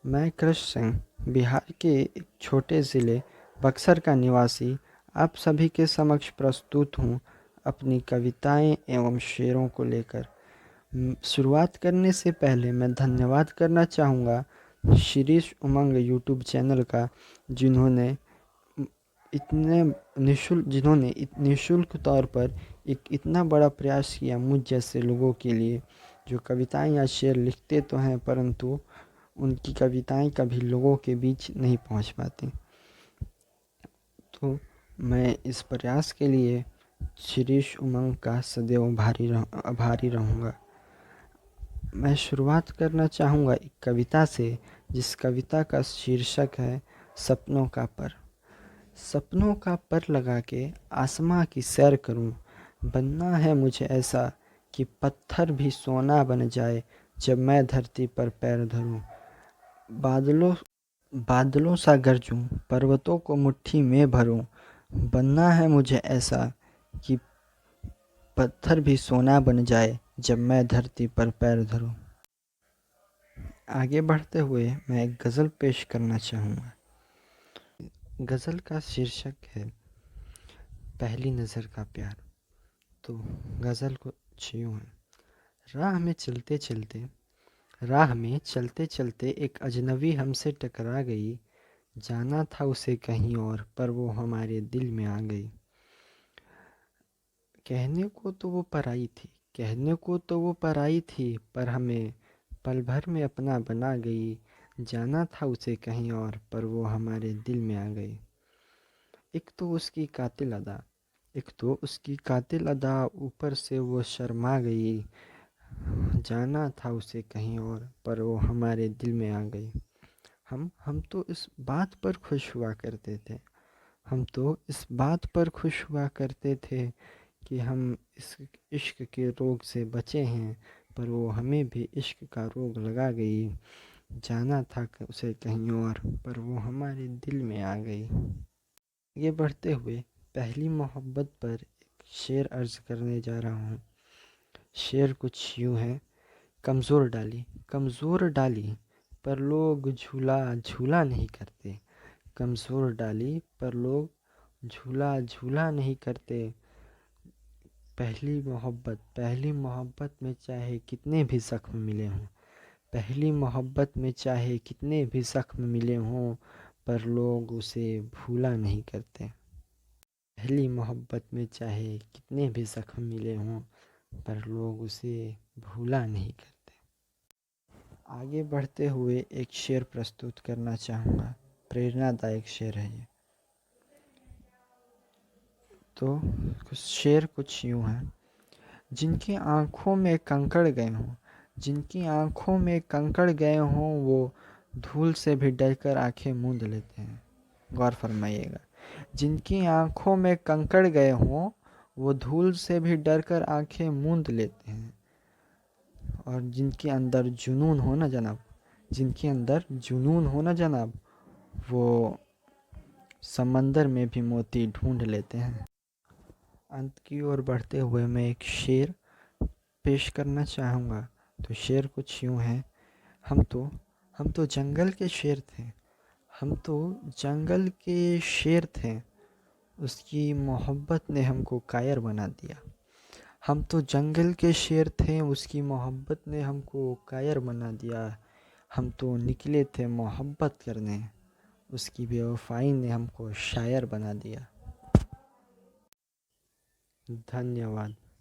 मैं कृष्ण सिंह बिहार के एक छोटे ज़िले बक्सर का निवासी आप सभी के समक्ष प्रस्तुत हूँ अपनी कविताएं एवं शेरों को लेकर। शुरुआत करने से पहले मैं धन्यवाद करना चाहूँगा शिरीष उमंग यूट्यूब चैनल का, जिन्होंने निःशुल्क तौर पर एक इतना बड़ा प्रयास किया मुझ जैसे लोगों के लिए, जो कविताएं या शेर लिखते तो हैं परंतु उनकी कविताएं कभी लोगों के बीच नहीं पहुंच पाती। तो मैं इस प्रयास के लिए शिरीष उमंग का सदैव आभारी रहूँगा। मैं शुरुआत करना चाहूँगा एक कविता से, जिस कविता का शीर्षक है सपनों का पर। सपनों का पर लगा के आसमां की सैर करूं, बनना है मुझे ऐसा कि पत्थर भी सोना बन जाए जब मैं धरती पर पैर धरूं। बादलों बादलों सा गरजूं, पर्वतों को मुट्ठी में भरूं, बनना है मुझे ऐसा कि पत्थर भी सोना बन जाए जब मैं धरती पर पैर धरूं। आगे बढ़ते हुए मैं एक गज़ल पेश करना चाहूँगा। गज़ल का शीर्षक है पहली नज़र का प्यार। तो गज़ल कुछ यूँ है। राह में चलते चलते एक अजनबी हमसे टकरा गई, जाना था उसे कहीं और पर वो हमारे दिल में आ गई। कहने को तो वो पराई थी पर हमें पल भर में अपना बना गई, जाना था उसे कहीं और पर वो हमारे दिल में आ गई। एक तो उसकी कातिल अदा, ऊपर से वो शर्मा गई, जाना था उसे कहीं और पर वो हमारे दिल में आ गई। हम तो इस बात पर खुश हुआ करते थे कि हम इस इश्क के रोग से बचे हैं, पर वो हमें भी इश्क का रोग लगा गई, जाना था उसे कहीं और पर वो हमारे दिल में आ गई। आगे बढ़ते हुए पहली मोहब्बत पर एक शेर अर्ज करने जा रहा हूँ। शेर कुछ यूँ है। कमज़ोर डाली पर लोग झूला झूला नहीं करते, कमज़ोर डाली पर लोग झूला झूला नहीं करते। पहली मोहब्बत में चाहे कितने भी ज़ख्म मिले हों, पहली मोहब्बत में चाहे कितने भी ज़ख्म मिले हों, पर लोग उसे भूला नहीं करते। पहली मोहब्बत में चाहे कितने भी ज़ख्म मिले हों, पर लोग उसे भूला नहीं करते। आगे बढ़ते हुए एक शेर प्रस्तुत करना चाहूँगा। प्रेरणादायक शेर है ये। तो शेर कुछ यूँ है। जिनकी आँखों में कंकड़ गए हों वो धूल से भी डरकर आंखें मूंद लेते हैं। गौर फरमाइएगा। जिनकी आँखों में कंकड़ गए हों वो धूल से भी डरकर आंखें मूंद लेते हैं। और जिनके अंदर जुनून हो ना जनाब, वो समंदर में भी मोती ढूंढ लेते हैं। अंत की ओर बढ़ते हुए मैं एक शेर पेश करना चाहूँगा। तो शेर कुछ यूँ है। हम तो हम तो जंगल के शेर थे हम तो जंगल के शेर थे, उसकी मोहब्बत ने हमको कायर बना दिया। हम तो जंगल के शेर थे, उसकी मोहब्बत ने हमको कायर बना दिया। हम तो निकले थे मोहब्बत करने, उसकी बेवफाई ने हमको शायर बना दिया। धन्यवाद।